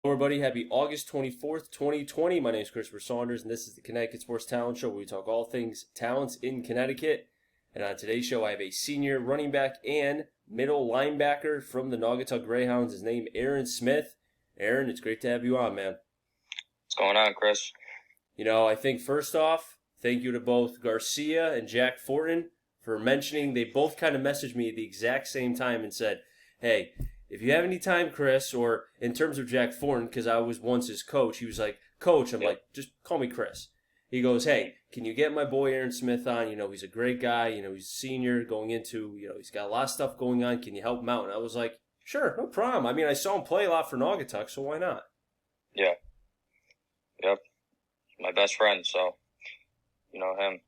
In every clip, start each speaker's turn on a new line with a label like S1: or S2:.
S1: Hello, everybody. Happy August 24th, 2020. My name is Christopher Saunders, and this is the Connecticut Sports Talent Show, where we talk all things talents in Connecticut. And on today's show, I have a senior running back and middle linebacker from the Naugatuck Greyhounds. His name, Aaron Smith. Aaron, it's great to have you on, man.
S2: What's going on, Chris?
S1: I think first off, thank you to both Garcia and Jack Fortin for mentioning. They both kind of messaged me at the exact same time and said, hey, if you have any time, Chris, or in terms of Jack Fortin, because I was once his coach, he was like, Coach, I'm like, just call me Chris. He goes, hey, can you get my boy Aaron Smith on? He's a great guy. He's a senior going into, he's got a lot of stuff going on. Can you help him out? And I was like, sure, no problem. I mean, I saw him play a lot for Naugatuck, so why not?
S2: Yeah. Yep. My best friend, so you know him.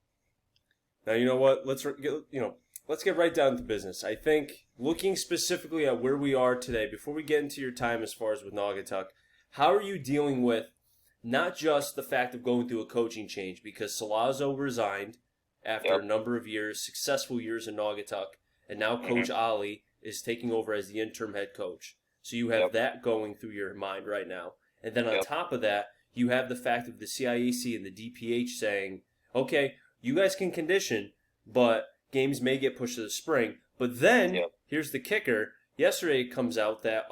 S1: Now, you know what? Let's get right down to business. I think looking specifically at where we are today, before we get into your time as far as with Naugatuck, how are you dealing with not just the fact of going through a coaching change, because Salazzo resigned after a number of years, successful years in Naugatuck, and now Coach Ali is taking over as the interim head coach. So you have that going through your mind right now. And then on top of that, you have the fact of the CIAC and the DPH saying, okay, you guys can condition, but games may get pushed to the spring. But then, here's the kicker. Yesterday it comes out that,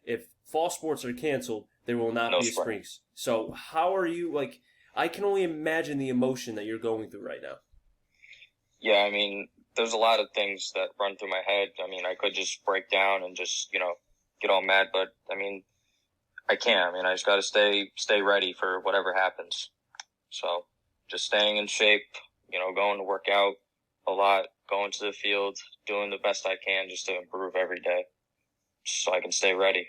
S1: if fall sports are canceled, there will not be a spring. So how are you, I can only imagine the emotion that you're going through right now.
S2: Yeah, I mean, there's a lot of things that run through my head. I mean, I could just break down and just, get all mad, but, I mean, I can't. I mean, I just got to stay ready for whatever happens. So just staying in shape, going to work out a lot, going to the field, doing the best I can just to improve every day so I can stay ready.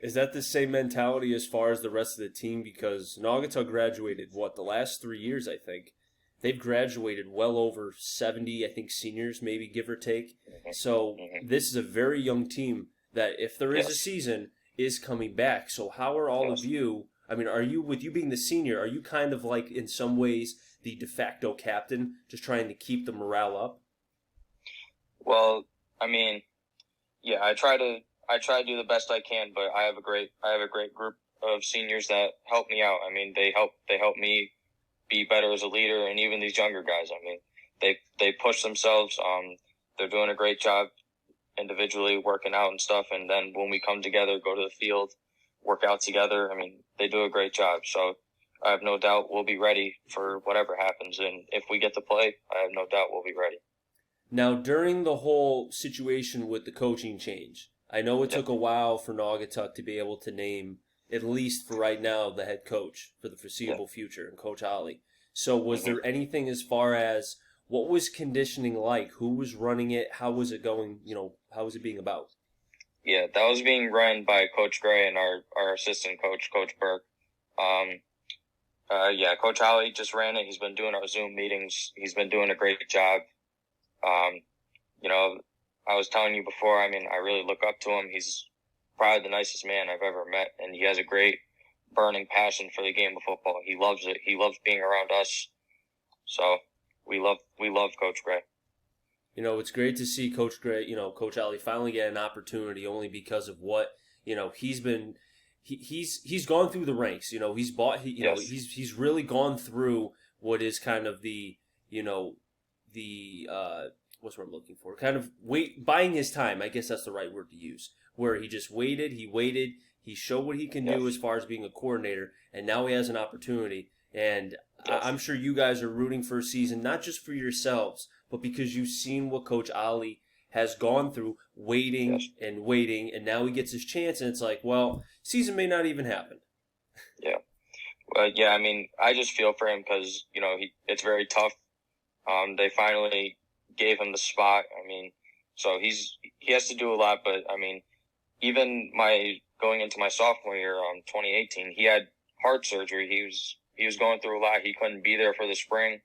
S1: Is that the same mentality as far as the rest of the team? Because Naugatuck graduated, the last 3 years, I think. They've graduated well over 70, I think, seniors, maybe give or take. So this is a very young team that, if there is a season, is coming back. So how are all of you, I mean, with you being the senior, are you kind of like, in some ways, the de facto captain, just trying to keep the morale up?
S2: Well, I mean, yeah, I try to do the best I can, but I have a great group of seniors that help me out. I mean, they help me be better as a leader, and even these younger guys. I mean, they push themselves. They're doing a great job individually working out and stuff, and then when we come together, go to the field, work out together, I mean, they do a great job. So I have no doubt we'll be ready for whatever happens, and if we get to play, I have no doubt we'll be ready.
S1: Now, during the whole situation with the coaching change, I know it took a while for Naugatuck to be able to name, at least for right now, the head coach for the foreseeable future, and Coach Ali. So was there anything as far as what was conditioning like? Who was running it? How was it going? How was it being about?
S2: Yeah, that was being run by Coach Gray and our assistant coach, Coach Burke. Coach Ali just ran it. He's been doing our Zoom meetings. He's been doing a great job. I was telling you before, I mean, I really look up to him. He's probably the nicest man I've ever met, and he has a great burning passion for the game of football. He loves it. He loves being around us. So we love Coach Gray.
S1: It's great to see Coach Gray, Coach Ali finally get an opportunity, only because of what, he's been, he's gone through the ranks, he's really gone through what is kind of what's what I'm looking for? Kind of buying his time, I guess that's the right word to use, where he just waited, he showed what he can do as far as being a coordinator, and now he has an opportunity. And I'm sure you guys are rooting for a season, not just for yourselves, but because you've seen what Coach Ali has gone through, waiting and waiting, and now he gets his chance, and it's like, well, season may not even happen.
S2: Yeah. Well, yeah, I mean, I just feel for him because, it's very tough. They finally gave him the spot. I mean, so he has to do a lot, but I mean, even going into my sophomore year, 2018, he had heart surgery. He was going through a lot. He couldn't be there for the spring.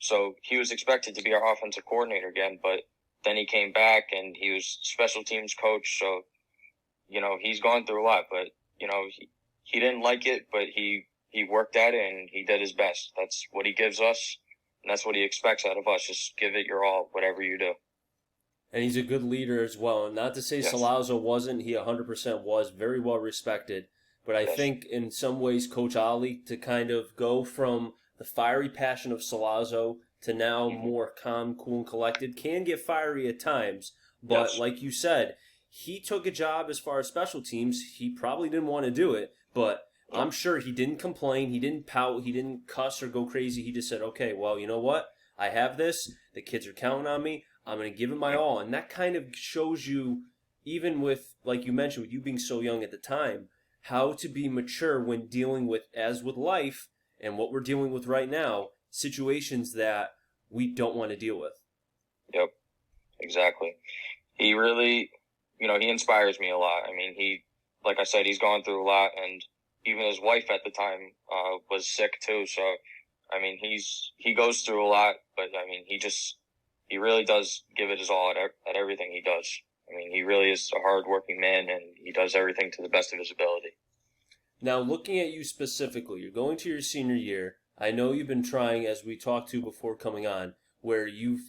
S2: So he was expected to be our offensive coordinator again, but then he came back and he was special teams coach. So, he's gone through a lot, but, he didn't like it, but he worked at it and he did his best. That's what he gives us. And that's what he expects out of us. Just give it your all, whatever you do.
S1: And he's a good leader as well. And not to say Salazzo wasn't. He 100% was very well respected. But I
S2: Yes.
S1: think in some ways, Coach Ali, to kind of go from the fiery passion of Salazzo to now more calm, cool, and collected, can get fiery at times. But
S2: Yes.
S1: like you said, he took a job as far as special teams. He probably didn't want to do it, but I'm sure he didn't complain. He didn't pout. He didn't cuss or go crazy. He just said, okay, well, you know what? I have this. The kids are counting on me. I'm going to give it my all. And that kind of shows you, even with, like you mentioned, with you being so young at the time, how to be mature when dealing with, as with life and what we're dealing with right now, situations that we don't want to deal with.
S2: Yep, exactly. He really, he inspires me a lot. I mean, like I said, he's gone through a lot, and even his wife at the time was sick too. So, I mean, he goes through a lot, but I mean, he really does give it his all at everything he does. I mean, he really is a hard-working man, and he does everything to the best of his ability.
S1: Now, looking at you specifically, you're going to your senior year. I know you've been trying, as we talked to before coming on, where you've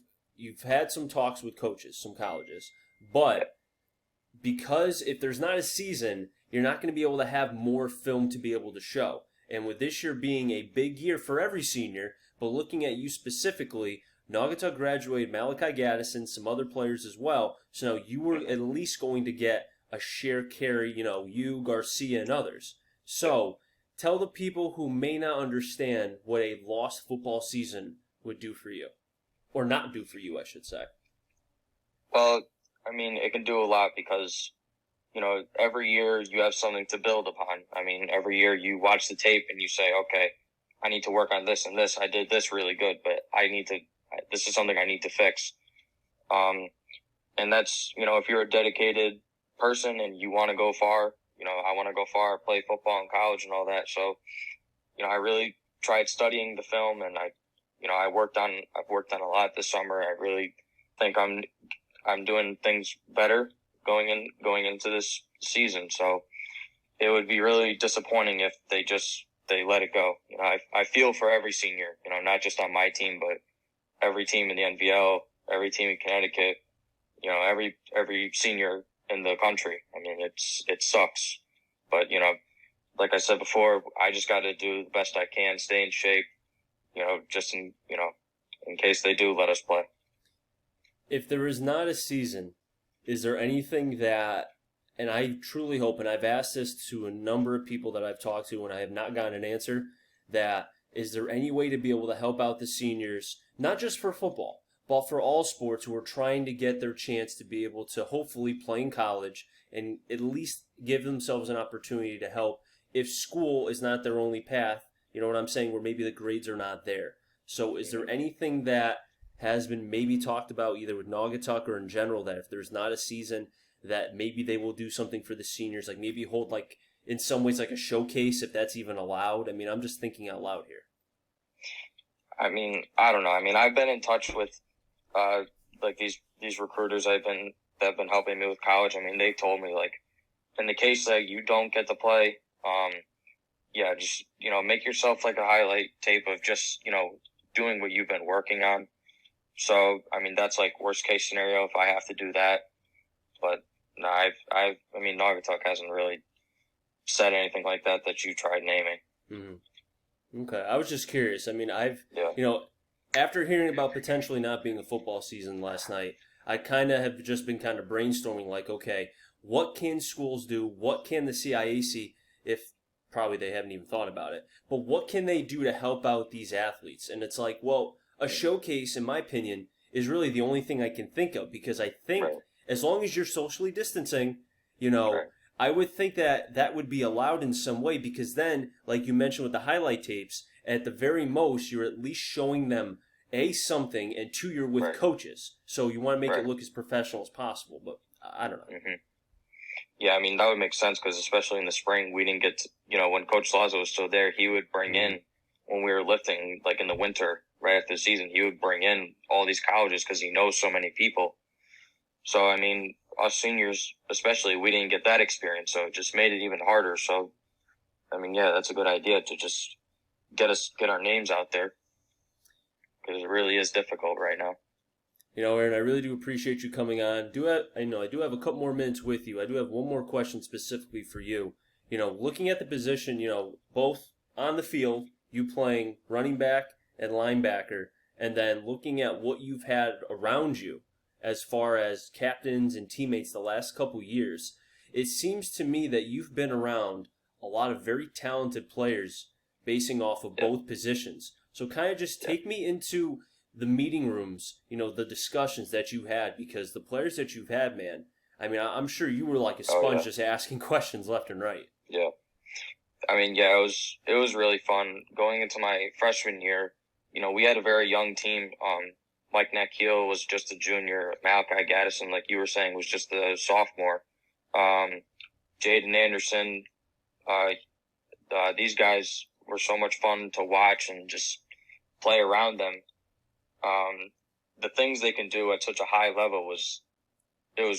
S1: had some talks with coaches, some colleges, but because if there's not a season, you're not going to be able to have more film to be able to show. And with this year being a big year for every senior, but looking at you specifically, Naugatuck graduated Malachi Gaddison, some other players as well. So now you were at least going to get a share carry, you, Garcia, and others. So tell the people who may not understand what a lost football season would do for you. Or not do for you, I should say.
S2: Well, I mean, it can do a lot because, every year you have something to build upon. I mean, every year you watch the tape and you say, okay, I need to work on this and this. I did this really good, but this is something I need to fix. And that's, if you're a dedicated person and you want to go far, I want to go far, play football in college and all that. So, I really tried studying the film, and I've worked on a lot this summer. I really think I'm doing things better going into this season. So it would be really disappointing if they let it go. I feel for every senior, not just on my team, but every team in the NVL, every team in Connecticut, every senior in the country. I mean, it sucks, but like I said before, I just got to do the best I can, stay in shape, just in case they do let us play.
S1: If there is not a season, is there anything that, and I truly hope, and I've asked this to a number of people that I've talked to and I have not gotten an answer, that is there any way to be able to help out the seniors, not just for football, but for all sports who are trying to get their chance to be able to hopefully play in college and at least give themselves an opportunity to help if school is not their only path, you know what I'm saying, where maybe the grades are not there. So is there anything that has been maybe talked about either with Naugatuck or in general that if there's not a season that maybe they will do something for the seniors, like maybe hold like in some ways like a showcase if that's even allowed? I mean, I'm just thinking out loud here.
S2: I mean, I don't know. I mean, I've been in touch with like these recruiters that have been helping me with college. I mean, they told me, like, in the case that you don't get to play, just make yourself like a highlight tape of just doing what you've been working on. So I mean, that's like worst case scenario if I have to do that. But no, I mean, Naugatuck hasn't really said anything like that you tried naming.
S1: Mm-hmm. Okay, I was just curious. I mean, after hearing about potentially not being a football season last night, I kind of have just been kind of brainstorming, like, okay, what can schools do? What can the CIAC, if probably they haven't even thought about it, but what can they do to help out these athletes? And it's like, well, a showcase, in my opinion, is really the only thing I can think of, because I think as long as you're socially distancing, I would think that would be allowed in some way, because then, like you mentioned with the highlight tapes, at the very most, you're at least showing them, A, something, and two, you're with coaches. So you want to make it look as professional as possible, but I don't know.
S2: Mm-hmm. Yeah, I mean, that would make sense, because especially in the spring, we didn't get to, when Coach Lazo was still there, he would bring in, when we were lifting, like in the winter, right after the season, he would bring in all these colleges because he knows so many people. So, I mean, us seniors, especially, we didn't get that experience, so it just made it even harder. So, I mean, yeah, that's a good idea to just get our names out there, because it really is difficult right now.
S1: Aaron, I really do appreciate you coming on. I do have a couple more minutes with you. I do have one more question specifically for you. looking at the position, both on the field, you playing running back and linebacker, and then looking at what you've had around you as far as captains and teammates the last couple years, it seems to me that you've been around a lot of very talented players basing off of both positions. So kind of just take me into the meeting rooms, the discussions that you had, because the players that you've had, man, I mean, I'm sure you were like a sponge just asking questions left and right.
S2: Yeah. I mean, yeah, it was really fun going into my freshman year. We had a very young team. Mike Nakeel was just a junior. Malachi Gaddison, like you were saying, was just a sophomore. Jaden Anderson, these guys were so much fun to watch and just play around them. The things they can do at such a high level was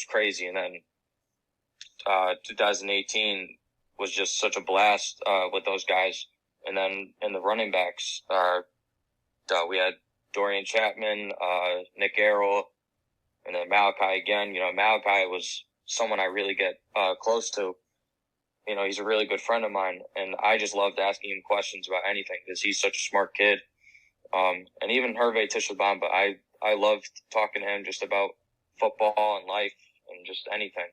S2: crazy. And then 2018 was just such a blast with those guys. And then in the running backs, we had Dorian Chapman, Nick Errol, and then Malachi again. Malachi was someone I really get close to. He's a really good friend of mine, and I just loved asking him questions about anything because he's such a smart kid. And even Hervé Tishabamba, I loved talking to him just about football and life and just anything.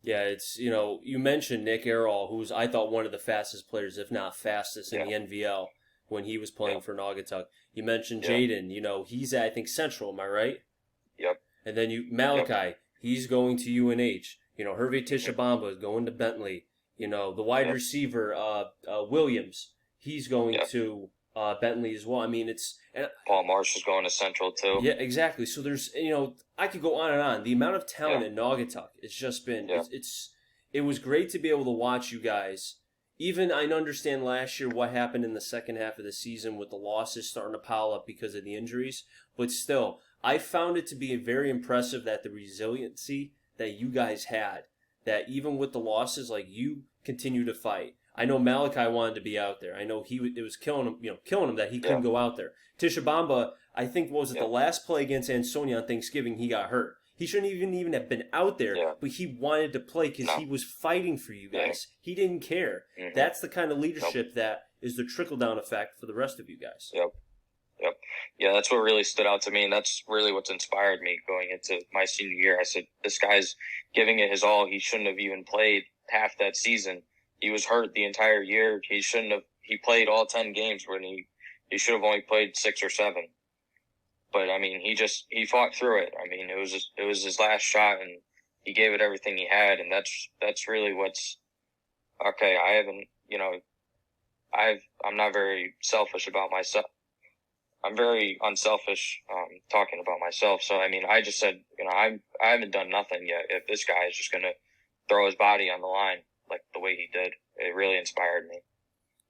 S1: Yeah, it's, you mentioned Nick Errol, who's, I thought, one of the fastest players, if not fastest, in the NVL when he was playing for Naugatuck. You mentioned Jaden, he's at, I think, Central, am I right?
S2: Yep.
S1: And then Malachi, he's going to UNH. Hervé Tishabamba is going to Bentley. The wide receiver, Williams, he's going to Bentley as well. I mean,
S2: Paul Marsh is going to Central too.
S1: Yeah, exactly. So there's, I could go on and on. The amount of talent in Naugatuck, it's just been, it was great to be able to watch you guys. Even I understand last year what happened in the second half of the season with the losses starting to pile up because of the injuries, but still, I found it to be very impressive that the resiliency that you guys had, that even with the losses, like, you continue to fight. I know Malachi wanted to be out there. I know it was killing him that he couldn't go out there. Tishabamba, I think, the last play against Ansonia on Thanksgiving, he got hurt. He shouldn't even have been out there, but he wanted to play because he was fighting for you guys. He didn't care. Mm-hmm. That's the kind of leadership that is the trickle-down effect for the rest of you guys.
S2: Yep. Yeah, that's what really stood out to me, and that's really what's inspired me going into my senior year. I said, this guy's giving it his all. He shouldn't have even played half that season. He was hurt the entire year. He played all 10 games when he should have only played 6 or 7. But I mean, he fought through it. I mean, it was his last shot, and he gave it everything he had. And that's really what's okay. I'm not very selfish about myself. I'm very unselfish, talking about myself. So, I mean, I just said, I haven't done nothing yet. If this guy is just going to throw his body on the line like the way he did, it really inspired me.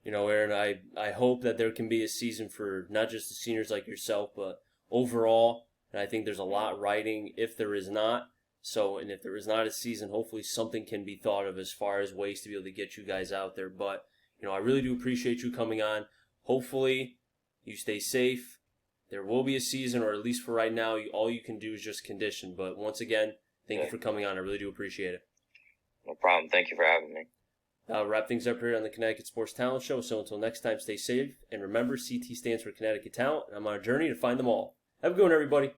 S1: Aaron, I hope that there can be a season for not just the seniors like yourself, but overall. And I think there's a lot riding if there is not. So, and if there is not a season, hopefully something can be thought of as far as ways to be able to get you guys out there. But, I really do appreciate you coming on. Hopefully you stay safe. There will be a season, or at least for right now, all you can do is just condition. But once again, thank you for coming on. I really do appreciate it.
S2: No problem. Thank you for having me.
S1: I'll wrap things up here on the Connecticut Sports Talent Show. So until next time, stay safe. And remember, CT stands for Connecticut Talent. And I'm on a journey to find them all. Have a good one, everybody.